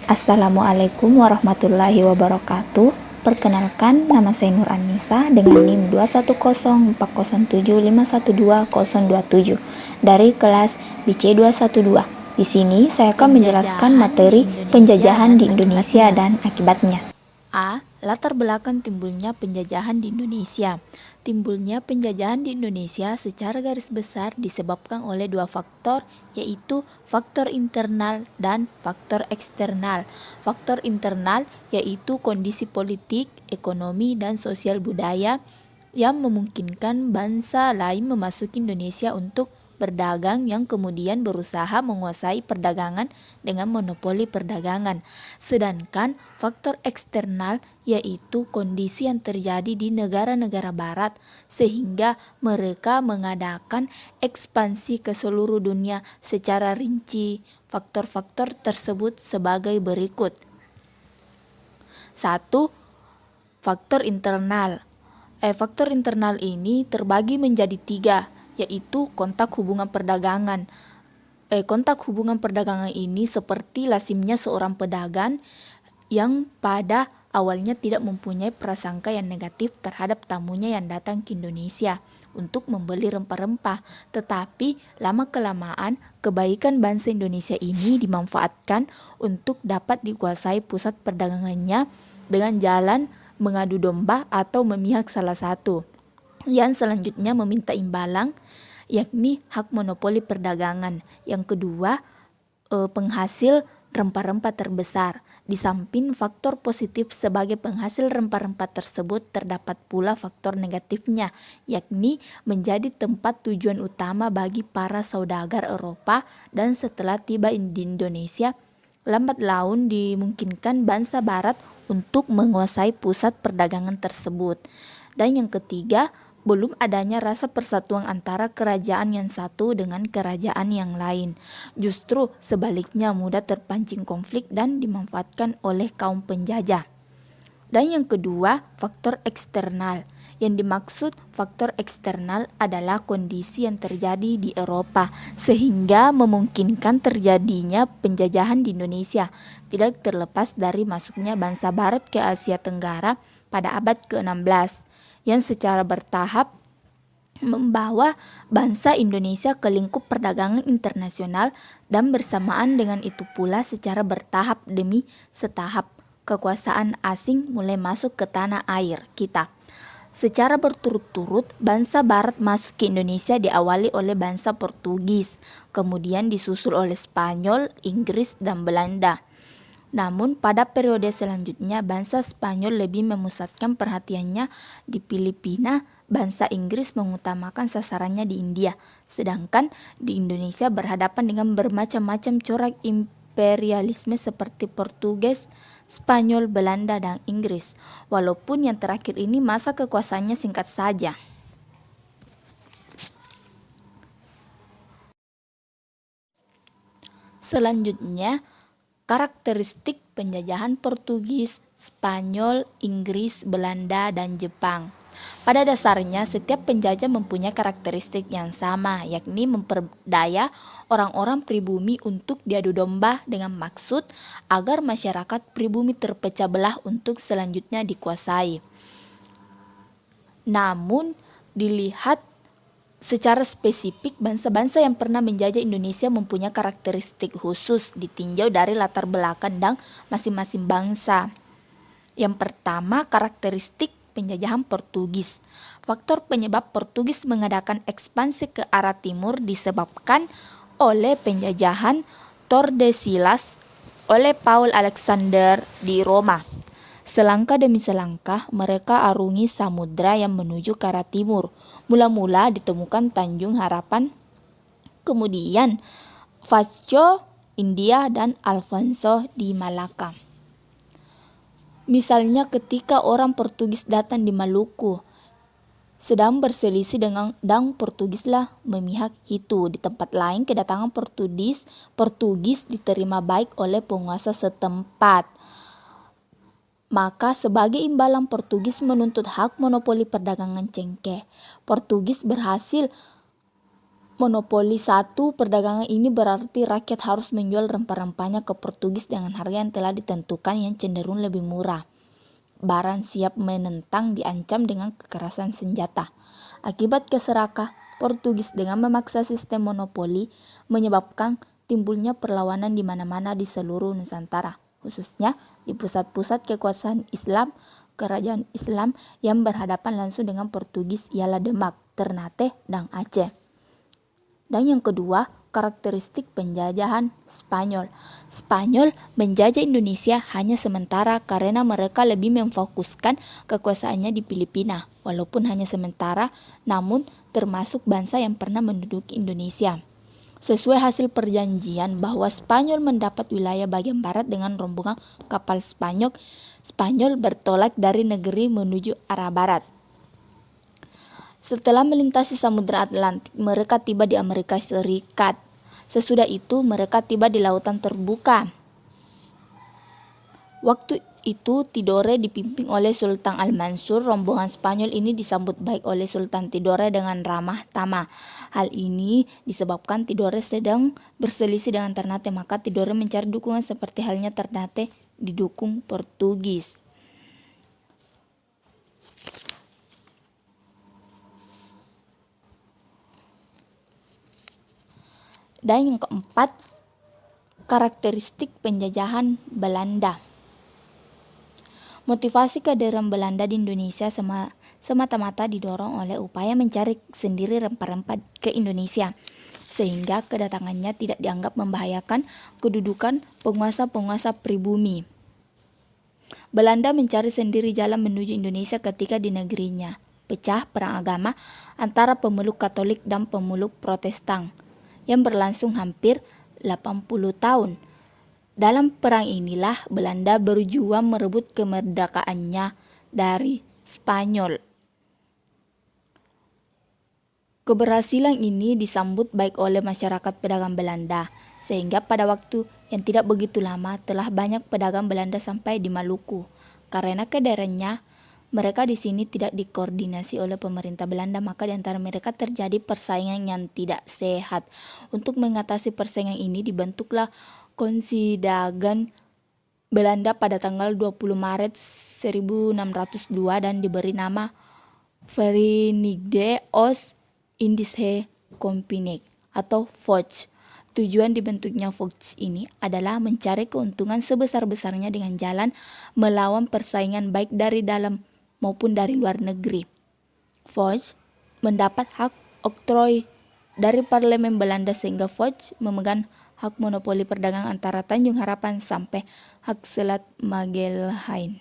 Assalamualaikum warahmatullahi wabarakatuh. Perkenalkan, nama saya Nur Anissa dengan NIM 2104075120027 dari kelas BC212. Di sini saya akan menjelaskan materi penjajahan di Indonesia dan akibatnya. A. Latar belakang timbulnya penjajahan di Indonesia. Timbulnya penjajahan di Indonesia secara garis besar disebabkan oleh dua faktor, yaitu faktor internal dan faktor eksternal. Faktor internal yaitu kondisi politik, ekonomi, dan sosial budaya yang memungkinkan bangsa lain memasuki Indonesia untuk berdagang yang kemudian berusaha menguasai perdagangan dengan monopoli perdagangan. Sedangkan faktor eksternal yaitu kondisi yang terjadi di negara-negara barat sehingga mereka mengadakan ekspansi ke seluruh dunia secara rinci. Faktor-faktor tersebut sebagai berikut. 1. Faktor internal. Faktor internal ini terbagi menjadi 3, yaitu kontak hubungan perdagangan. Kontak hubungan perdagangan ini seperti lazimnya seorang pedagang yang pada awalnya tidak mempunyai prasangka yang negatif terhadap tamunya yang datang ke Indonesia untuk membeli rempah-rempah, tetapi lama-kelamaan kebaikan bangsa Indonesia ini dimanfaatkan untuk dapat dikuasai pusat perdagangannya dengan jalan mengadu domba atau memihak salah satu, yang selanjutnya meminta imbalan, yakni hak monopoli perdagangan. Yang kedua, penghasil rempah-rempah terbesar. Di samping faktor positif sebagai penghasil rempah-rempah tersebut, terdapat pula faktor negatifnya, yakni menjadi tempat tujuan utama bagi para saudagar Eropa, dan setelah tiba di Indonesia, lambat laun dimungkinkan bangsa Barat untuk menguasai pusat perdagangan tersebut. Dan yang ketiga, belum adanya rasa persatuan antara kerajaan yang satu dengan kerajaan yang lain. Justru sebaliknya mudah terpancing konflik dan dimanfaatkan oleh kaum penjajah. Dan yang kedua, faktor eksternal. Yang dimaksud faktor eksternal adalah kondisi yang terjadi di Eropa sehingga memungkinkan terjadinya penjajahan di Indonesia, tidak terlepas dari masuknya bangsa Barat ke Asia Tenggara pada abad ke-16 yang secara bertahap membawa bangsa Indonesia ke lingkup perdagangan internasional, dan bersamaan dengan itu pula secara bertahap demi setahap kekuasaan asing mulai masuk ke tanah air kita. Secara berturut-turut, bangsa Barat masuk ke Indonesia diawali oleh bangsa Portugis, kemudian disusul oleh Spanyol, Inggris, dan Belanda. Namun pada periode selanjutnya bangsa Spanyol lebih memusatkan perhatiannya di Filipina, bangsa Inggris mengutamakan sasarannya di India, sedangkan di Indonesia berhadapan dengan bermacam-macam corak imperialisme seperti Portugis, Spanyol, Belanda, dan Inggris. Walaupun yang terakhir ini masa kekuasaannya singkat saja. Selanjutnya, karakteristik penjajahan Portugis, Spanyol, Inggris, Belanda, dan Jepang. Pada dasarnya, setiap penjajah mempunyai karakteristik yang sama, yakni memperdaya orang-orang pribumi untuk diadu domba dengan maksud agar masyarakat pribumi terpecah belah untuk selanjutnya dikuasai. Namun, dilihat secara spesifik, bangsa-bangsa yang pernah menjajah Indonesia mempunyai karakteristik khusus ditinjau dari latar belakang dan masing-masing bangsa. Yang pertama, karakteristik penjajahan Portugis. Faktor penyebab Portugis mengadakan ekspansi ke arah timur disebabkan oleh penjajahan Tordesillas oleh Paul Alexander di Roma. Selangkah demi selangkah mereka arungi samudra yang menuju ke arah timur. Mula-mula ditemukan Tanjung Harapan, kemudian Vasco, India, dan Alfonso di Malaka. Misalnya ketika orang Portugis datang di Maluku, sedang berselisih dengan Portugislah memihak itu. Di tempat lain kedatangan Portugis diterima baik oleh penguasa setempat. Maka sebagai imbalan Portugis menuntut hak monopoli perdagangan cengkeh. Portugis berhasil monopoli satu perdagangan ini berarti rakyat harus menjual rempah-rempahnya ke Portugis dengan harga yang telah ditentukan yang cenderung lebih murah. Barang siap menentang diancam dengan kekerasan senjata. Akibat keserakah Portugis dengan memaksa sistem monopoli menyebabkan timbulnya perlawanan di mana-mana di seluruh Nusantara, khususnya di pusat-pusat kekuasaan Islam, kerajaan Islam yang berhadapan langsung dengan Portugis ialah Demak, Ternate, dan Aceh. Dan yang kedua, karakteristik penjajahan Spanyol. Spanyol menjajah Indonesia hanya sementara karena mereka lebih memfokuskan kekuasaannya di Filipina, walaupun hanya sementara, namun termasuk bangsa yang pernah menduduki Indonesia. Sesuai hasil perjanjian bahwa Spanyol mendapat wilayah bagian barat dengan rombongan kapal Spanyol bertolak dari negeri menuju arah barat. Setelah melintasi Samudra Atlantik, mereka tiba di Amerika Serikat. Sesudah itu, mereka tiba di lautan terbuka. Waktu itu, Tidore dipimpin oleh Sultan Al-Mansur. Rombongan Spanyol ini disambut baik oleh Sultan Tidore dengan ramah tamah. Hal ini disebabkan Tidore sedang berselisih dengan Ternate, maka Tidore mencari dukungan seperti halnya Ternate didukung Portugis. Dan yang keempat, karakteristik penjajahan Belanda. Motivasi kehadiran Belanda di Indonesia semata-mata didorong oleh upaya mencari sendiri rempah-rempah ke Indonesia, sehingga kedatangannya tidak dianggap membahayakan kedudukan penguasa-penguasa pribumi. Belanda mencari sendiri jalan menuju Indonesia ketika di negerinya pecah perang agama antara pemeluk Katolik dan pemeluk Protestan yang berlangsung hampir 80 tahun. Dalam perang inilah Belanda berjuang merebut kemerdekaannya dari Spanyol. Keberhasilan ini disambut baik oleh masyarakat pedagang Belanda, sehingga pada waktu yang tidak begitu lama telah banyak pedagang Belanda sampai di Maluku. Karena kehadirannya, mereka di sini tidak dikoordinasi oleh pemerintah Belanda, maka di antara mereka terjadi persaingan yang tidak sehat. Untuk mengatasi persaingan ini dibentuklah Konsidagan Belanda pada tanggal 20 Maret 1602 dan diberi nama Verenigde Oost-Indische Compagnie atau VOC. Tujuan dibentuknya VOC ini adalah mencari keuntungan sebesar-besarnya dengan jalan melawan persaingan baik dari dalam maupun dari luar negeri. VOC mendapat hak oktroy dari Parlemen Belanda sehingga VOC memegang hak monopoli perdagangan antara Tanjung Harapan sampai hak Selat Magelhaen.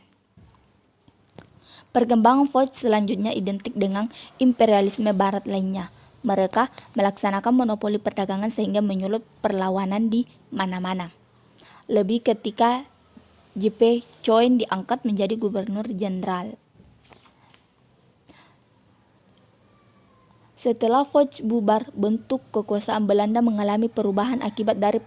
Perkembangan VOC selanjutnya identik dengan imperialisme barat lainnya. Mereka melaksanakan monopoli perdagangan sehingga menyulut perlawanan di mana-mana. Lebih ketika J.P. Coen diangkat menjadi gubernur jenderal. Setelah VOC bubar, bentuk kekuasaan Belanda mengalami perubahan akibat dari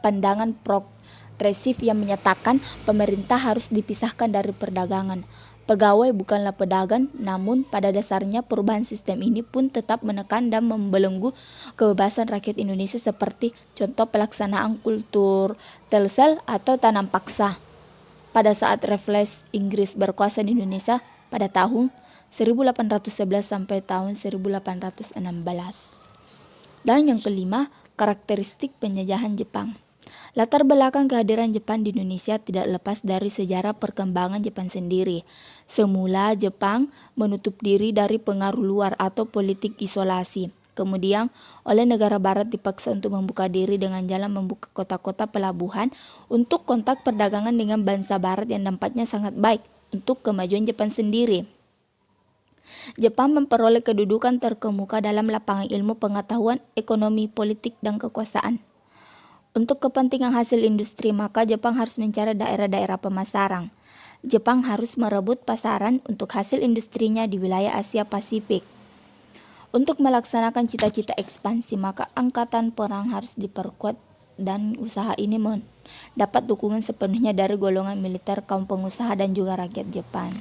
pandangan progresif yang menyatakan pemerintah harus dipisahkan dari perdagangan. Pegawai bukanlah pedagang, namun pada dasarnya perubahan sistem ini pun tetap menekan dan membelenggu kebebasan rakyat Indonesia seperti contoh pelaksanaan kultur Telsel atau tanam paksa. Pada saat Raffles Inggris berkuasa di Indonesia pada tahun 1811 sampai tahun 1816. Dan yang kelima, karakteristik penjajahan Jepang. Latar belakang kehadiran Jepang di Indonesia tidak lepas dari sejarah perkembangan Jepang sendiri. Semula Jepang menutup diri dari pengaruh luar atau politik isolasi. Kemudian oleh negara barat dipaksa untuk membuka diri dengan jalan membuka kota-kota pelabuhan untuk kontak perdagangan dengan bangsa barat yang dampaknya sangat baik untuk kemajuan Jepang sendiri. Jepang memperoleh kedudukan terkemuka dalam lapangan ilmu pengetahuan, ekonomi, politik, dan kekuasaan. Untuk kepentingan hasil industri, maka Jepang harus mencari daerah-daerah pemasaran. Jepang harus merebut pasaran untuk hasil industrinya di wilayah Asia Pasifik. Untuk melaksanakan cita-cita ekspansi, maka angkatan perang harus diperkuat dan usaha ini mendapat dukungan sepenuhnya dari golongan militer, kaum pengusaha, dan juga rakyat Jepang.